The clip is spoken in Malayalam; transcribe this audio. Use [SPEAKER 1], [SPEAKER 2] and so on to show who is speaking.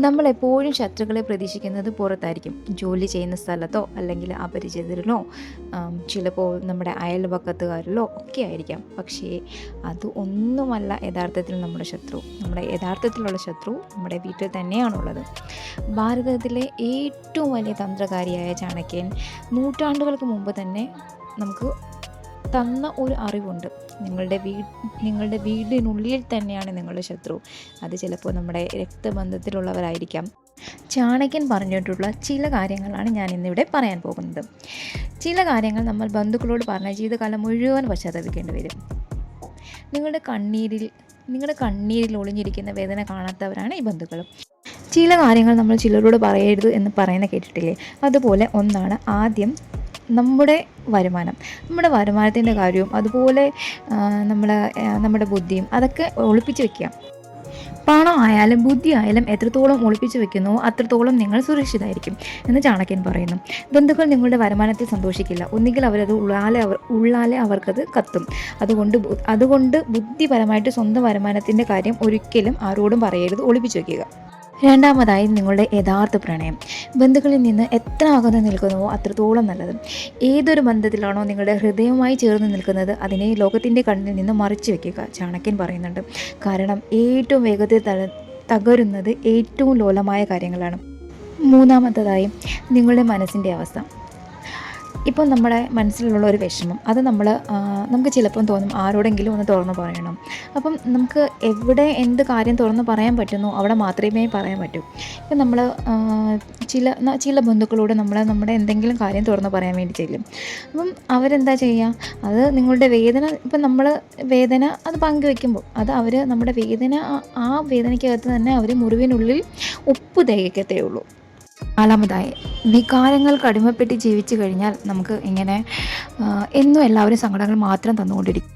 [SPEAKER 1] നമ്മളെപ്പോഴും ശത്രുക്കളെ പ്രതീക്ഷിക്കുന്നത് പുറത്തായിരിക്കും. ജോലി ചെയ്യുന്ന സ്ഥലത്തോ അല്ലെങ്കിൽ അപരിചിതരിലോ ചിലപ്പോൾ നമ്മുടെ അയൽപക്കത്തുകാരിലോ ഒക്കെ ആയിരിക്കാം. പക്ഷേ അത് ഒന്നുമല്ല യഥാർത്ഥത്തിൽ നമ്മുടെ ശത്രു. നമ്മുടെ യഥാർത്ഥത്തിലുള്ള ശത്രു നമ്മുടെ വീട്ടിൽ തന്നെയാണുള്ളത്. ഭാരതത്തിലെ ഏറ്റവും വലിയ തന്ത്രകാരിയായ ചാണക്യൻ നൂറ്റാണ്ടുകൾക്ക് മുമ്പ് തന്നെ നമുക്ക് തന്ന ഒരു അറിവുണ്ട്. നിങ്ങളുടെ വീടിനുള്ളിൽ തന്നെയാണ് നിങ്ങളുടെ ശത്രു. അത് ചിലപ്പോൾ നമ്മുടെ രക്തബന്ധത്തിലുള്ളവരായിരിക്കാം. ചാണക്യൻ പറഞ്ഞിട്ടുള്ള ചില കാര്യങ്ങളാണ് ഞാൻ ഇന്നിവിടെ പറയാൻ പോകുന്നത്. ചില കാര്യങ്ങൾ നമ്മൾ ബന്ധുക്കളോട് പറഞ്ഞ ജീവിതകാലം മുഴുവൻ പശ്ചാത്തപിക്കേണ്ടി വരും. നിങ്ങളുടെ കണ്ണീരിൽ ഒളിഞ്ഞിരിക്കുന്ന വേദന കാണാത്തവരാണ് ഈ ബന്ധുക്കൾ. ചില കാര്യങ്ങൾ നമ്മൾ ചിലരോട് പറയരുത് എന്ന് പറയുന്ന കേട്ടിട്ടില്ലേ? അതുപോലെ ഒന്നാണ് ആദ്യം നമ്മുടെ വരുമാനത്തിൻ്റെ കാര്യവും അതുപോലെ നമ്മുടെ ബുദ്ധിയും അതൊക്കെ ഒളിപ്പിച്ച് വെക്കുക. പണം ആയാലും ബുദ്ധി ആയാലും എത്രത്തോളം ഒളിപ്പിച്ച് വെക്കുന്നുവോ അത്രത്തോളം നിങ്ങൾ സുരക്ഷിതമായിരിക്കും എന്ന് ചാണക്യൻ പറയുന്നു. ബന്ധുക്കൾ നിങ്ങളുടെ വരുമാനത്തിൽ സന്തോഷിക്കില്ല. ഒന്നുകിൽ അവരത് ഉള്ളാലെ അവർക്കത് കത്തും. അതുകൊണ്ട് ബുദ്ധിപരമായിട്ട് സ്വന്തം വരുമാനത്തിൻ്റെ കാര്യം ഒരിക്കലും ആരോടും പറയരുത്, ഒളിപ്പിച്ച് വയ്ക്കുക. രണ്ടാമതായി നിങ്ങളുടെ യഥാർത്ഥ പ്രണയം. ബന്ധുക്കളിൽ നിന്ന് എത്ര അകന്ന് നിൽക്കുന്നുവോ അത്രത്തോളം നല്ലത്. ഏതൊരു ബന്ധത്തിലാണോ നിങ്ങളുടെ ഹൃദയവുമായി ചേർന്ന് നിൽക്കുന്നത് അതിനെ ലോകത്തിൻ്റെ കണ്ണിൽ നിന്ന് മറിച്ച് വയ്ക്കുക, ചാണക്യൻ പറയുന്നുണ്ട്. കാരണം ഏറ്റവും വേഗത്തിൽ തകരുന്നത് ഏറ്റവും ലോലമായ കാര്യങ്ങളാണ്. മൂന്നാമത്തേതായി നിങ്ങളുടെ മനസ്സിൻ്റെ അവസ്ഥ. ഇപ്പോൾ നമ്മുടെ മനസ്സിലുള്ള ഒരു വിഷമം അത് നമുക്ക് ചിലപ്പം തോന്നും ആരോടെങ്കിലും ഒന്ന് തുറന്ന് പറയണം. അപ്പം നമുക്ക് എവിടെ എന്ത് കാര്യം തുറന്ന് പറയാൻ പറ്റുന്നോ അവിടെ മാത്രമേ പറയാൻ പറ്റൂ. ഇപ്പം നമ്മൾ ചില ബന്ധുക്കളോട് നമ്മുടെ എന്തെങ്കിലും കാര്യം തുറന്ന് പറയാൻ വേണ്ടി ചെല്ലും. അപ്പം അവരെന്താ ചെയ്യുക? അത് നിങ്ങളുടെ വേദന, ഇപ്പം നമ്മൾ വേദന അത് പങ്കുവെക്കുമ്പോൾ അത് അവർ നമ്മുടെ വേദന ആ വേദനയ്ക്കകത്ത് തന്നെ അവർ മുറിവിനുള്ളിൽ ഉപ്പ് തേക്കത്തേ ഉള്ളൂ. നാലാമതായി വികാരങ്ങൾക്ക് അടിമപ്പെട്ട് ജീവിച്ചു കഴിഞ്ഞാൽ നമുക്ക് ഇങ്ങനെ എന്നും എല്ലാവരും സങ്കടങ്ങൾ മാത്രം തന്നുകൊണ്ടിരിക്കും.